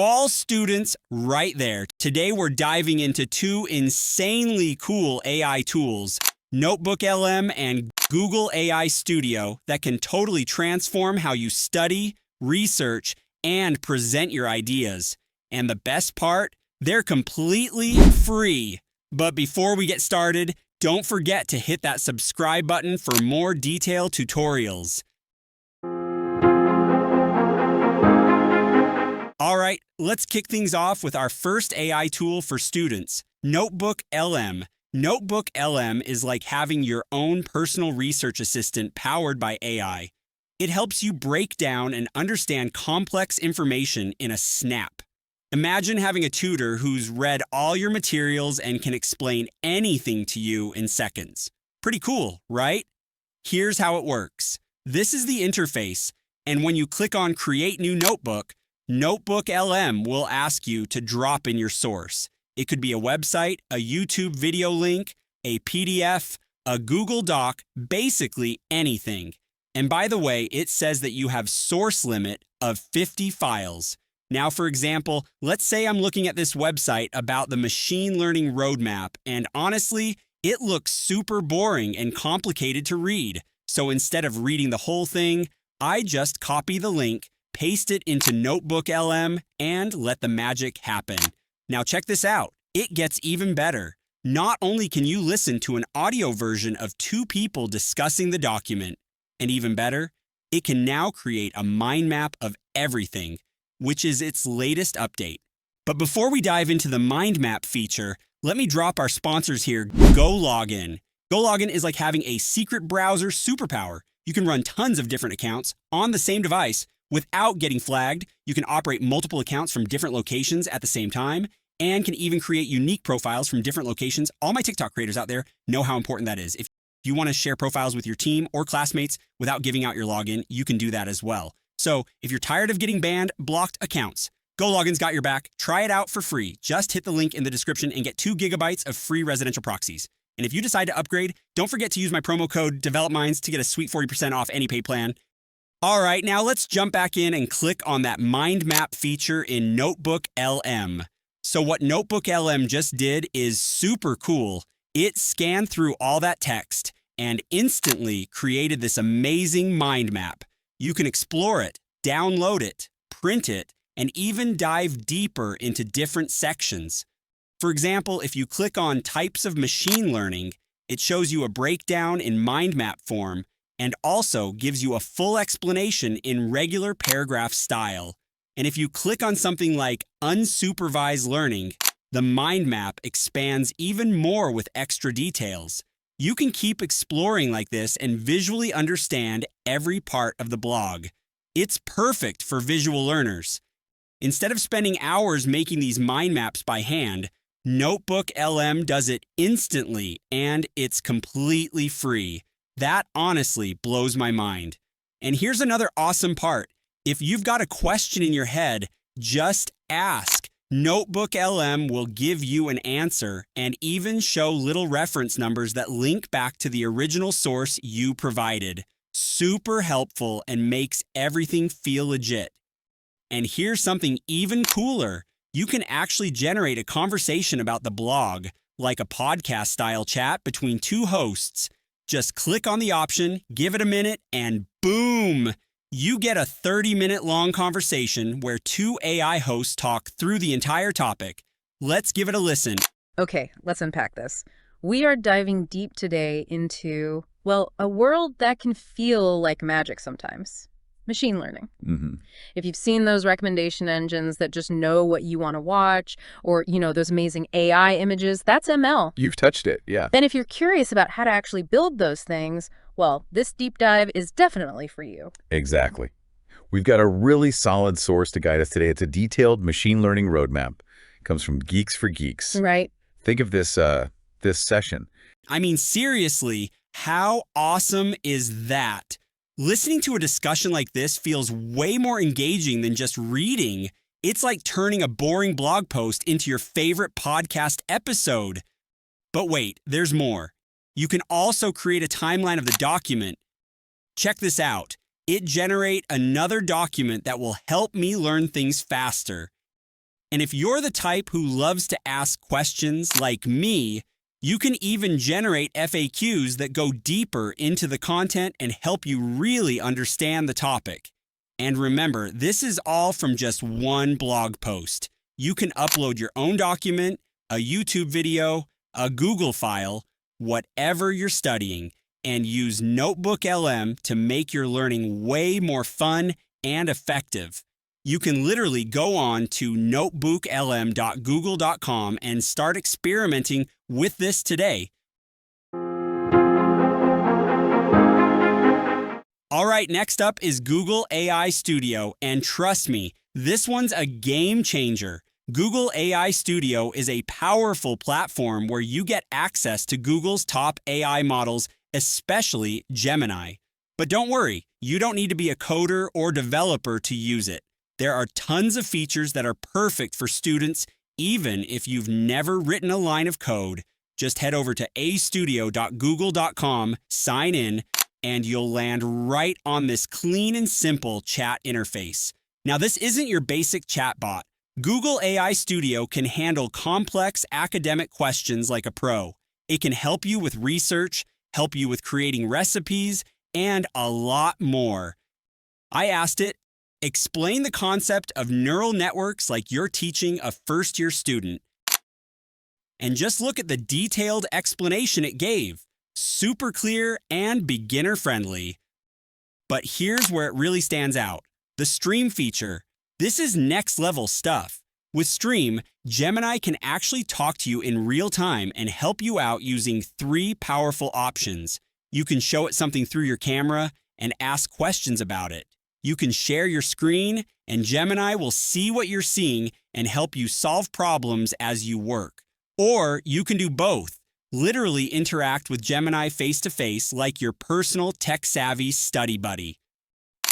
All students right there. Today we're diving into two insanely cool AI tools, NotebookLM and Google AI Studio, that can totally transform how you study, research, and present your ideas. And the best part, they're completely free. But before we get started, don't forget to hit that subscribe button for more detailed tutorials. All right, let's kick things off with our first AI tool for students, NotebookLM. NotebookLM is like having your own personal research assistant powered by AI. It helps you break down and understand complex information in a snap. Imagine having a tutor who's read all your materials and can explain anything to you in seconds. Pretty cool, right? Here's how it works. This is the interface, and when you click on Create New Notebook, NotebookLM will ask you to drop in your source. It could be a website, a YouTube video link, a PDF, a Google Doc, basically anything. And by the way, it says that you have source limit of 50 files. Now, for example, let's say I'm looking at this website about the machine learning roadmap, and honestly, it looks super boring and complicated to read. So instead of reading the whole thing, I just copy the link, paste it into NotebookLM, and let the magic happen. Now check this out. It gets even better. Not only can you listen to an audio version of two people discussing the document, and even better, it can now create a mind map of everything, which is its latest update. But before we dive into the mind map feature, let me drop our sponsors here, GoLogin. GoLogin is like having a secret browser superpower. You can run tons of different accounts on the same device without getting flagged. You can operate multiple accounts from different locations at the same time, and can even create unique profiles from different locations. All my TikTok creators out there know how important that is. If you want to share profiles with your team or classmates without giving out your login, you can do that as well. So if you're tired of getting banned, blocked accounts, GoLogin's got your back. Try it out for free. Just hit the link in the description and get 2 GB of free residential proxies. And if you decide to upgrade, don't forget to use my promo code DevelopMinds to get a sweet 40% off any paid plan. All right, now let's jump back in and click on that mind map feature in NotebookLM. So what NotebookLM just did is super cool. It scanned through all that text and instantly created this amazing mind map. You can explore it, download it, print it, and even dive deeper into different sections. For example, if you click on Types of Machine Learning, it shows you a breakdown in mind map form and also gives you a full explanation in regular paragraph style. And if you click on something like Unsupervised Learning, the mind map expands even more with extra details. You can keep exploring like this and visually understand every part of the blog. It's perfect for visual learners. Instead of spending hours making these mind maps by hand, NotebookLM does it instantly, and it's completely free. That honestly blows my mind. And here's another awesome part. If you've got a question in your head, just ask. NotebookLM will give you an answer and even show little reference numbers that link back to the original source you provided. Super helpful and makes everything feel legit. And here's something even cooler. You can actually generate a conversation about the blog, like a podcast-style chat between two hosts. Just click on the option, give it a minute, and boom! You get a 30-minute long conversation where two AI hosts talk through the entire topic. Let's give it a listen. Okay, let's unpack this. We are diving deep today into, well, a world that can feel like magic sometimes. Machine learning. If you've seen those recommendation engines that just know what you want to watch, or, those amazing AI images, that's ML. You've touched it, yeah. Then if you're curious about how to actually build those things, well, this deep dive is definitely for you. Exactly. We've got a really solid source to guide us today. It's a detailed machine learning roadmap. It comes from Geeks for Geeks. Right. Think of this session. I mean, seriously, how awesome is that? Listening to a discussion like this feels way more engaging than just reading. It's like turning a boring blog post into your favorite podcast episode. But wait, there's more. You can also create a timeline of the document. Check this out. It generates another document that will help me learn things faster. And if you're the type who loves to ask questions like me, you can even generate FAQs that go deeper into the content and help you really understand the topic. And remember, this is all from just one blog post. You can upload your own document, a YouTube video, a Google file, whatever you're studying, and use NotebookLM to make your learning way more fun and effective. You can literally go on to notebooklm.google.com and start experimenting with this today. All right, next up is Google AI Studio, and trust me, this one's a game changer. Google AI Studio is a powerful platform where you get access to Google's top AI models, especially Gemini. But don't worry, you don't need to be a coder or developer to use it. There are tons of features that are perfect for students, even if you've never written a line of code. Just head over to astudio.google.com, sign in, and you'll land right on this clean and simple chat interface. Now, this isn't your basic chatbot. Google AI Studio can handle complex academic questions like a pro. It can help you with research, help you with creating recipes, and a lot more. I asked it, explain the concept of neural networks like you're teaching a first-year student. And just look at the detailed explanation it gave. Super clear and beginner-friendly. But here's where it really stands out. The Stream feature. This is next-level stuff. With Stream, Gemini can actually talk to you in real time and help you out using 3 powerful options. You can show it something through your camera and ask questions about it. You can share your screen, and Gemini will see what you're seeing and help you solve problems as you work. Or you can do both. Literally interact with Gemini face-to-face like your personal tech-savvy study buddy.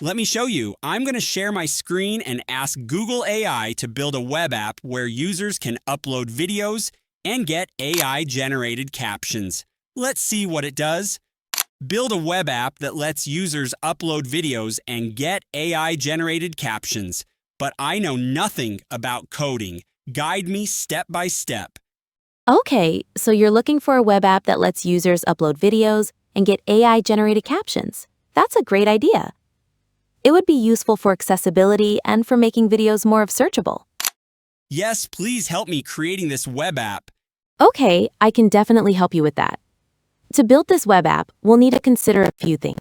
Let me show you. I'm going to share my screen and ask Google AI to build a web app where users can upload videos and get AI-generated captions. Let's see what it does. Build a web app that lets users upload videos and get AI-generated captions. But I know nothing about coding. Guide me step by step. Okay, so you're looking for a web app that lets users upload videos and get AI-generated captions. That's a great idea. It would be useful for accessibility and for making videos more searchable. Yes, please help me creating this web app. Okay, I can definitely help you with that. To build this web app, we'll need to consider a few things.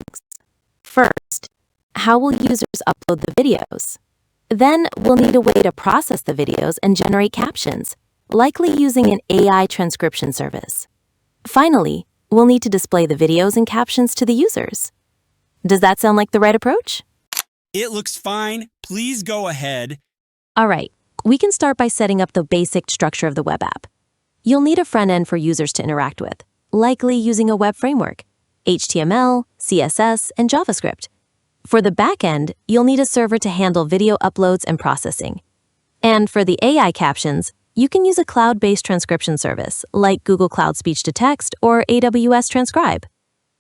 First, how will users upload the videos? Then we'll need a way to process the videos and generate captions, likely using an AI transcription service. Finally, we'll need to display the videos and captions to the users. Does that sound like the right approach? It looks fine. Please go ahead. All right, we can start by setting up the basic structure of the web app. You'll need a front end for users to interact with, likely using a web framework, HTML, CSS, and JavaScript. For the back end, you'll need a server to handle video uploads and processing. And for the AI captions, you can use a cloud-based transcription service like Google Cloud Speech-to-Text or AWS Transcribe.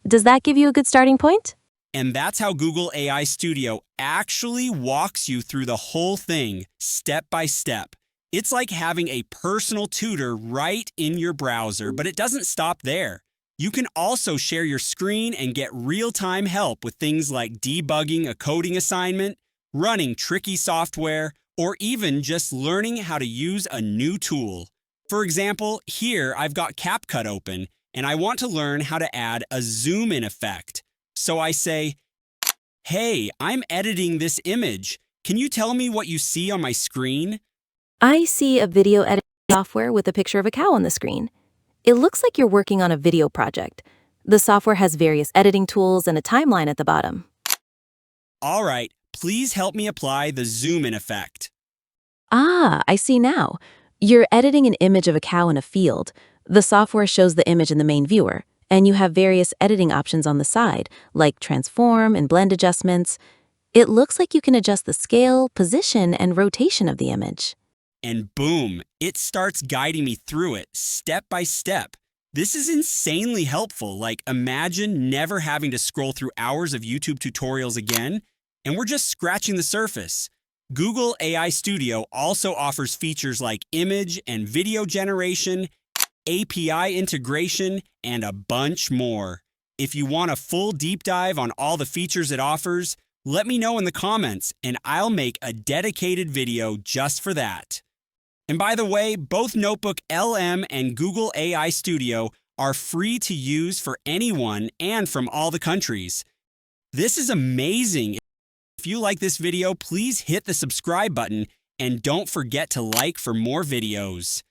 Does that give you a good starting point? And that's how Google AI Studio actually walks you through the whole thing, step by step. It's like having a personal tutor right in your browser, but it doesn't stop there. You can also share your screen and get real-time help with things like debugging a coding assignment, running tricky software, or even just learning how to use a new tool. For example, here I've got CapCut open, and I want to learn how to add a zoom-in effect. So I say, "Hey, I'm editing this image. Can you tell me what you see on my screen?" I see a video editing software with a picture of a cow on the screen. It looks like you're working on a video project. The software has various editing tools and a timeline at the bottom. All right, please help me apply the zoom-in effect. Ah, I see now. You're editing an image of a cow in a field. The software shows the image in the main viewer, and you have various editing options on the side, like transform and blend adjustments. It looks like you can adjust the scale, position, and rotation of the image. And boom, it starts guiding me through it step by step. This is insanely helpful. Like, imagine never having to scroll through hours of YouTube tutorials again, and we're just scratching the surface. Google AI Studio also offers features like image and video generation, API integration, and a bunch more. If you want a full deep dive on all the features it offers, let me know in the comments and I'll make a dedicated video just for that. And by the way, both NotebookLM and Google AI Studio are free to use for anyone and from all the countries. This is amazing. If you like this video, please hit the subscribe button and don't forget to like for more videos.